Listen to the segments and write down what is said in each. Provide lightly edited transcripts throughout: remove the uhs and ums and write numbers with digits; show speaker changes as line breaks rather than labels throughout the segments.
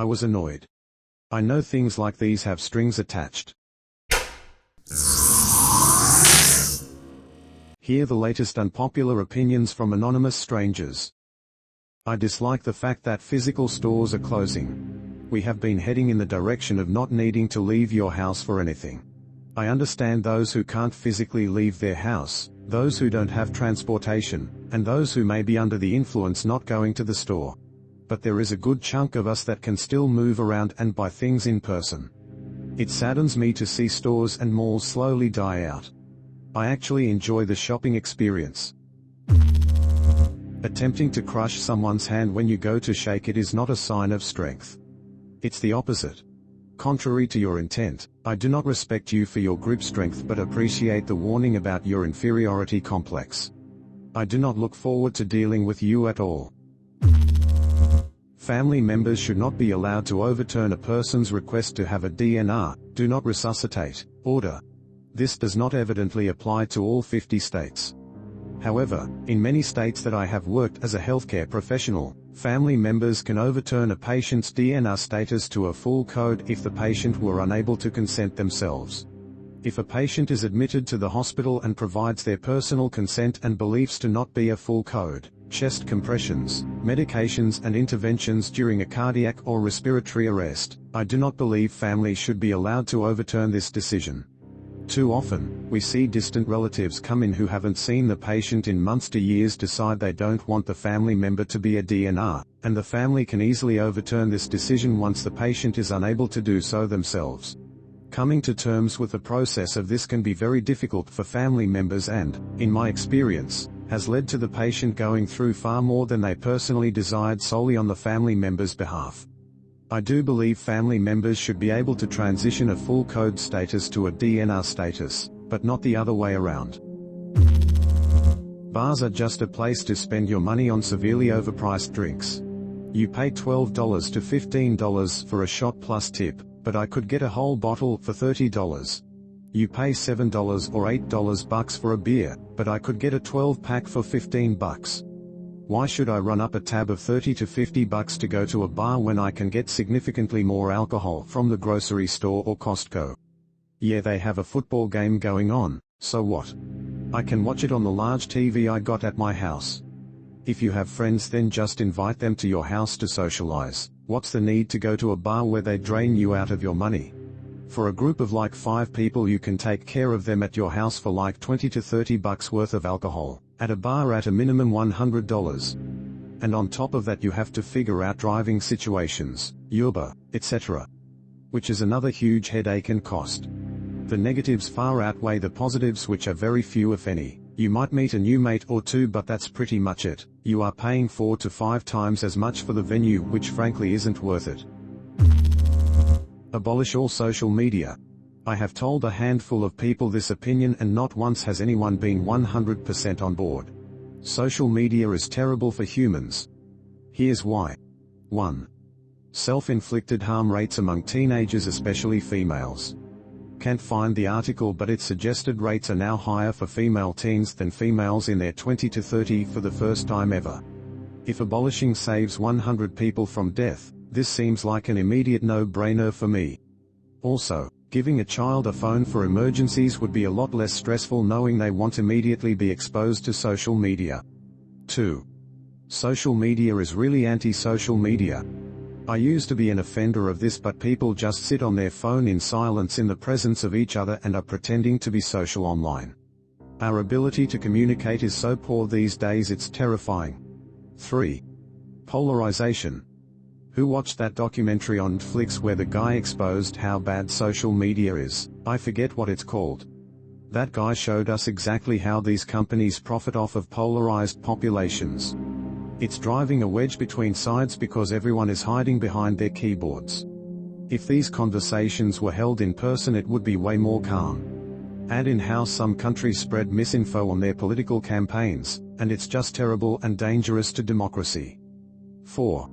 I was annoyed. I know things like these have strings attached. Here the latest unpopular opinions from anonymous strangers. I dislike the fact that physical stores are closing. We have been heading in the direction of not needing to leave your house for anything. I understand those who can't physically leave their house, those who don't have transportation, and those who may be under the influence not going to the store. But there is a good chunk of us that can still move around and buy things in person. It saddens me to see stores and malls slowly die out. I actually enjoy the shopping experience. Attempting to crush someone's hand when you go to shake it is not a sign of strength. It's the opposite. Contrary to your intent, I do not respect you for your grip strength but appreciate the warning about your inferiority complex. I do not look forward to dealing with you at all. Family members should not be allowed to overturn a person's request to have a DNR, do not resuscitate, order. This does not evidently apply to all 50 states. However, in many states that I have worked as a healthcare professional, family members can overturn a patient's DNR status to a full code if the patient were unable to consent themselves. If a patient is admitted to the hospital and provides their personal consent and beliefs to not be a full code, chest compressions, medications and interventions during a cardiac or respiratory arrest, I do not believe families should be allowed to overturn this decision. Too often, we see distant relatives come in who haven't seen the patient in months to years decide they don't want the family member to be a DNR, and the family can easily overturn this decision once the patient is unable to do so themselves. Coming to terms with the process of this can be very difficult for family members and, in my experience, has led to the patient going through far more than they personally desired solely on the family member's behalf. I do believe family members should be able to transition a full code status to a DNR status, but not the other way around. Bars are just a place to spend your money on severely overpriced drinks. You pay $12 to $15 for a shot plus tip, but I could get a whole bottle for $30. You pay $7 or $8 for a beer, but I could get a 12-pack for $15. Why should I run up a tab of $30 to $50 to go to a bar when I can get significantly more alcohol from the grocery store or Costco? Yeah, they have a football game going on, so what? I can watch it on the large TV I got at my house. If you have friends, then just invite them to your house to socialize. What's the need to go to a bar where they drain you out of your money? For a group of like 5 people, you can take care of them at your house for like $20 to $30 worth of alcohol. At a bar at a minimum $100. And on top of that you have to figure out driving situations, Uber, etc. Which is another huge headache and cost. The negatives far outweigh the positives, which are very few if any. You might meet a new mate or two, but that's pretty much it. You are paying 4 to 5 times as much for the venue, which frankly isn't worth it. Abolish all social media. I have told a handful of people this opinion and not once has anyone been 100% on board. Social media is terrible for humans. Here's why. 1. Self-inflicted harm rates among teenagers, especially females. Can't find the article, but it suggested rates are now higher for female teens than females in their 20 to 30 for the first time ever. If abolishing saves 100 people from death, this seems like an immediate no-brainer for me. Also, giving a child a phone for emergencies would be a lot less stressful knowing they won't immediately be exposed to social media. 2. Social media is really anti-social media. I used to be an offender of this, but people just sit on their phone in silence in the presence of each other and are pretending to be social online. Our ability to communicate is so poor these days, it's terrifying. 3. Polarization. Who watched that documentary on Netflix where the guy exposed how bad social media is? I forget what it's called. That guy showed us exactly how these companies profit off of polarized populations. It's driving a wedge between sides because everyone is hiding behind their keyboards. If these conversations were held in person, it would be way more calm. Add in how some countries spread misinfo on their political campaigns, and it's just terrible and dangerous to democracy. 4.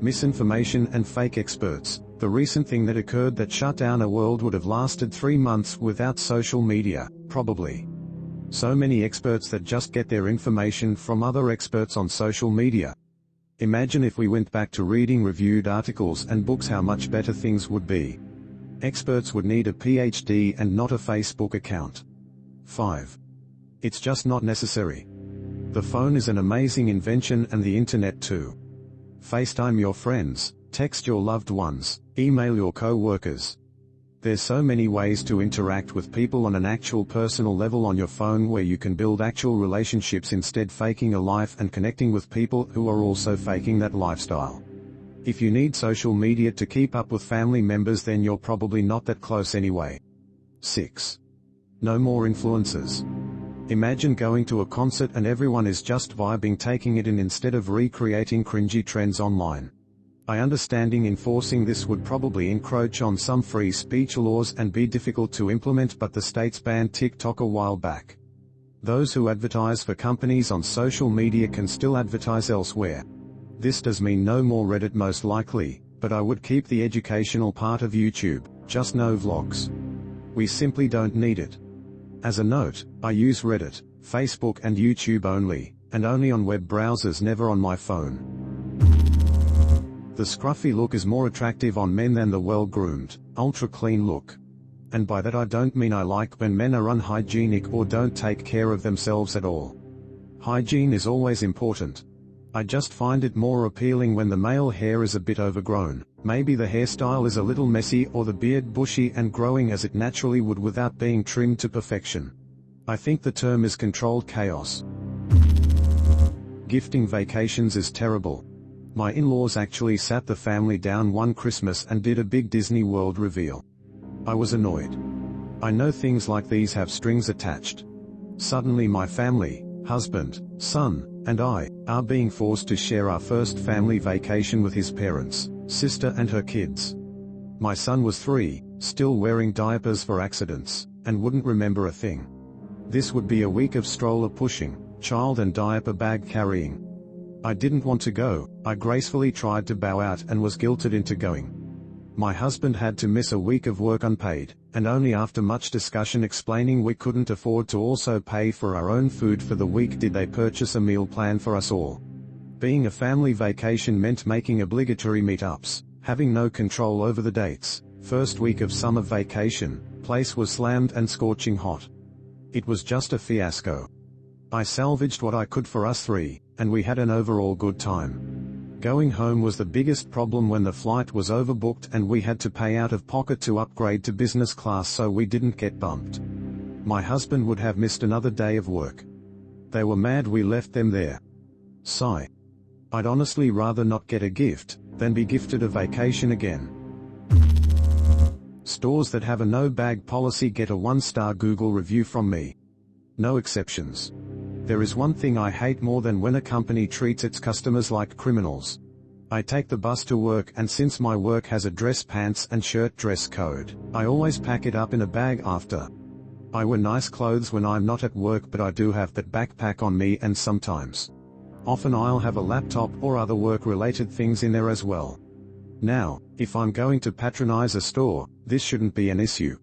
Misinformation and fake experts. The recent thing that occurred that shut down a world would have lasted 3 months without social media, probably. So many experts that just get their information from other experts on social media. Imagine if we went back to reading reviewed articles and books, how much better things would be. Experts would need a PhD and not a Facebook account. 5. It's just not necessary. The phone is an amazing invention, and the internet too. FaceTime your friends, text your loved ones, email your co-workers. There's so many ways to interact with people on an actual personal level on your phone, where you can build actual relationships instead faking a life and connecting with people who are also faking that lifestyle. If you need social media to keep up with family members, then you're probably not that close anyway. 6. No more influencers. Imagine going to a concert and everyone is just vibing, taking it in instead of recreating cringy trends online. I understanding enforcing this would probably encroach on some free speech laws and be difficult to implement, but the states banned TikTok a while back. Those who advertise for companies on social media can still advertise elsewhere. This does mean no more Reddit most likely, but I would keep the educational part of YouTube, just no vlogs. We simply don't need it. As a note, I use Reddit, Facebook and YouTube only, and only on web browsers, never on my phone. The scruffy look is more attractive on men than the well-groomed, ultra-clean look. And by that I don't mean I like when men are unhygienic or don't take care of themselves at all. Hygiene is always important. I just find it more appealing when the male hair is a bit overgrown, maybe the hairstyle is a little messy or the beard bushy and growing as it naturally would without being trimmed to perfection. I think the term is controlled chaos. Gifting vacations is terrible. My in-laws actually sat the family down one Christmas and did a big Disney World reveal. I was annoyed. I know things like these have strings attached. Suddenly my family, husband, son, and I, are being forced to share our first family vacation with his parents, sister and her kids. My son was 3, still wearing diapers for accidents, and wouldn't remember a thing. This would be a week of stroller pushing, child and diaper bag carrying. I didn't want to go, I gracefully tried to bow out and was guilted into going. My husband had to miss a week of work unpaid, and only after much discussion explaining we couldn't afford to also pay for our own food for the week did they purchase a meal plan for us all. Being a family vacation meant making obligatory meetups, having no control over the dates. First week of summer vacation, place was slammed and scorching hot. It was just a fiasco. I salvaged what I could for us 3, and we had an overall good time. Going home was the biggest problem when the flight was overbooked and we had to pay out of pocket to upgrade to business class so we didn't get bumped. My husband would have missed another day of work. They were mad we left them there. Sigh. I'd honestly rather not get a gift than be gifted a vacation again. Stores that have a no-bag policy get a 1-star Google review from me. No exceptions. There is one thing I hate more than when a company treats its customers like criminals. I take the bus to work, and since my work has a dress pants and shirt dress code, I always pack it up in a bag after. I wear nice clothes when I'm not at work, but I do have that backpack on me, and sometimes. Often I'll have a laptop or other work-related things in there as well. Now, if I'm going to patronize a store, this shouldn't be an issue.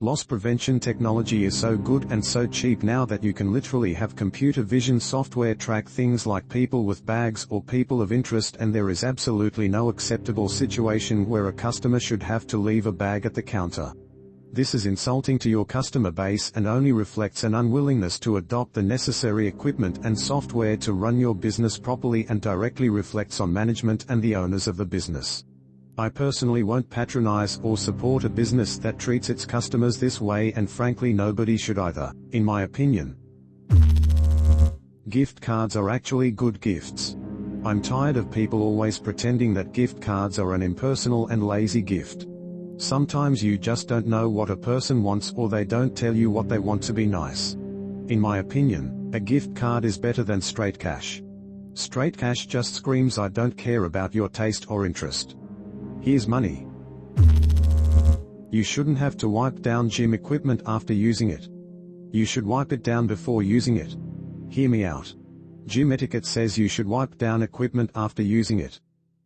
Loss prevention technology is so good and so cheap now that you can literally have computer vision software track things like people with bags or people of interest, and there is absolutely no acceptable situation where a customer should have to leave a bag at the counter. This is insulting to your customer base and only reflects an unwillingness to adopt the necessary equipment and software to run your business properly, and directly reflects on management and the owners of the business. I personally won't patronize or support a business that treats its customers this way, and frankly nobody should either, in my opinion. Gift cards are actually good gifts. I'm tired of people always pretending that gift cards are an impersonal and lazy gift. Sometimes you just don't know what a person wants, or they don't tell you what they want to be nice. In my opinion, a gift card is better than straight cash. Straight cash just screams I don't care about your taste or interest. Here's money. You shouldn't have to wipe down gym equipment after using it. You should wipe it down before using it. Hear me out. Gym etiquette says you should wipe down equipment after using it.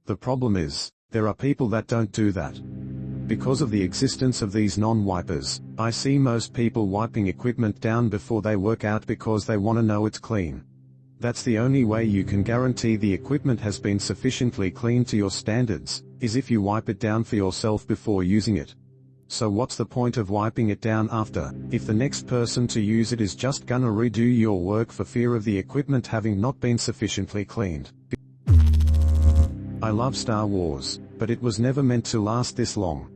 The problem is, there are people that don't do that. Because of the existence of these non-wipers, I see most people wiping equipment down before they work out because they want to know it's clean. That's the only way you can guarantee the equipment has been sufficiently cleaned to your standards, is if you wipe it down for yourself before using it. So what's the point of wiping it down after, if the next person to use it is just gonna redo your work for fear of the equipment having not been sufficiently cleaned? I love Star Wars, but it was never meant to last this long.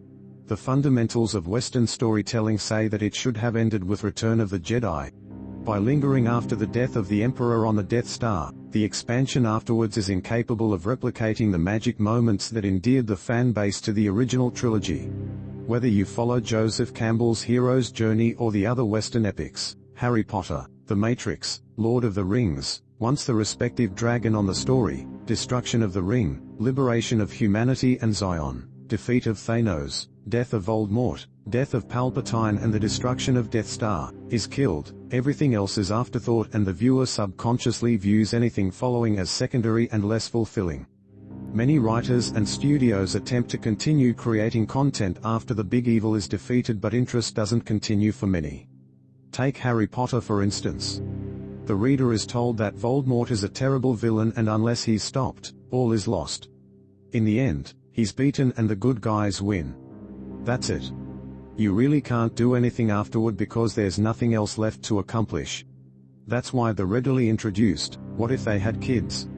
The fundamentals of Western storytelling say that it should have ended with Return of the Jedi. By lingering after the death of the Emperor on the Death Star, the expansion afterwards is incapable of replicating the magic moments that endeared the fan base to the original trilogy. Whether you follow Joseph Campbell's hero's journey or the other Western epics, Harry Potter, The Matrix, Lord of the Rings, once the respective dragon on the story, destruction of the ring, liberation of humanity and Zion, defeat of Thanos, death of Voldemort, death of Palpatine and the destruction of Death Star, is killed, everything else is afterthought and the viewer subconsciously views anything following as secondary and less fulfilling. Many writers and studios attempt to continue creating content after the big evil is defeated, but interest doesn't continue for many. Take Harry Potter for instance. The reader is told that Voldemort is a terrible villain and unless he's stopped, all is lost. In the end, he's beaten and the good guys win. That's it. You really can't do anything afterward because there's nothing else left to accomplish. That's why the readily introduced, what if they had kids?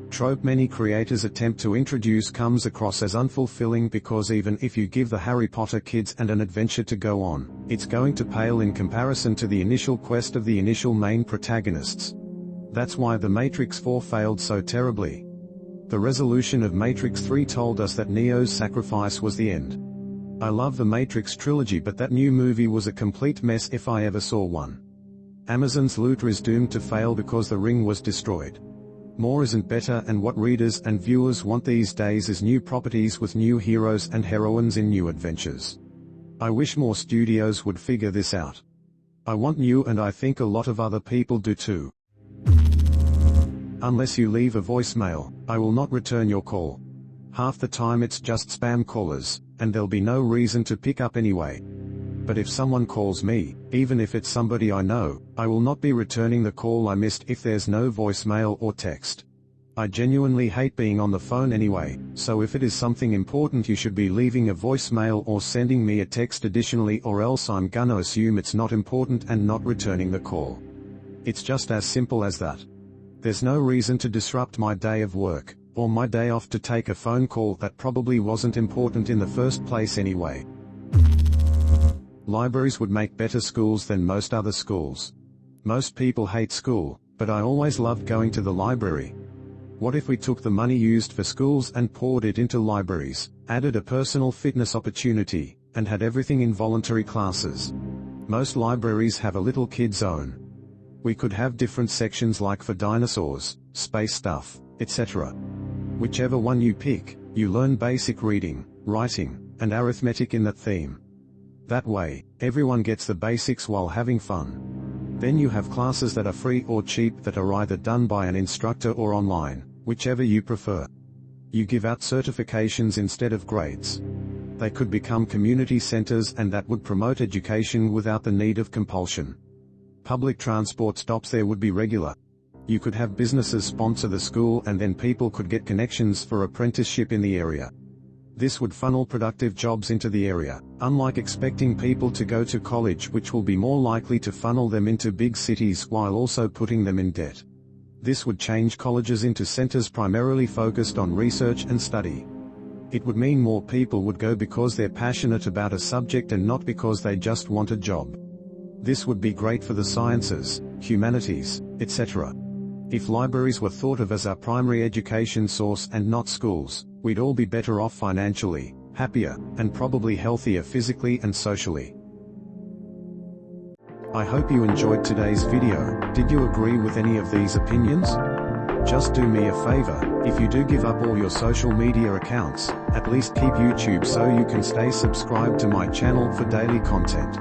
Trope many creators attempt to introduce comes across as unfulfilling because even if you give the Harry Potter kids and an adventure to go on, it's going to pale in comparison to the initial quest of the initial main protagonists. That's why The Matrix 4 failed so terribly. The resolution of Matrix 3 told us that Neo's sacrifice was the end. I love the Matrix trilogy, but that new movie was a complete mess if I ever saw one. Amazon's Looter is doomed to fail because the ring was destroyed. More isn't better, and what readers and viewers want these days is new properties with new heroes and heroines in new adventures. I wish more studios would figure this out. I want new, and I think a lot of other people do too. Unless you leave a voicemail, I will not return your call. Half the time it's just spam callers, and there'll be no reason to pick up anyway. But if someone calls me, even if it's somebody I know, I will not be returning the call I missed if there's no voicemail or text. I genuinely hate being on the phone anyway, so if it is something important you should be leaving a voicemail or sending me a text additionally, or else I'm gonna assume it's not important and not returning the call. It's just as simple as that. There's no reason to disrupt my day of work, or my day off to take a phone call that probably wasn't important in the first place anyway. Libraries would make better schools than most other schools. Most people hate school, but I always loved going to the library. What if we took the money used for schools and poured it into libraries, added a personal fitness opportunity, and had everything in voluntary classes? Most libraries have a little kid zone. We could have different sections like for dinosaurs, space stuff, etc. Whichever one you pick, you learn basic reading, writing, and arithmetic in that theme. That way, everyone gets the basics while having fun. Then you have classes that are free or cheap that are either done by an instructor or online, whichever you prefer. You give out certifications instead of grades. They could become community centers, and that would promote education without the need of compulsion. Public transport stops there would be regular. You could have businesses sponsor the school, and then people could get connections for apprenticeship in the area. This would funnel productive jobs into the area, unlike expecting people to go to college, which will be more likely to funnel them into big cities while also putting them in debt. This would change colleges into centers primarily focused on research and study. It would mean more people would go because they're passionate about a subject and not because they just want a job. This would be great for the sciences, humanities, etc. If libraries were thought of as our primary education source and not schools, we'd all be better off financially, happier, and probably healthier physically and socially. I hope you enjoyed today's video. Did you agree with any of these opinions? Just do me a favor, if you do give up all your social media accounts, at least keep YouTube so you can stay subscribed to my channel for daily content.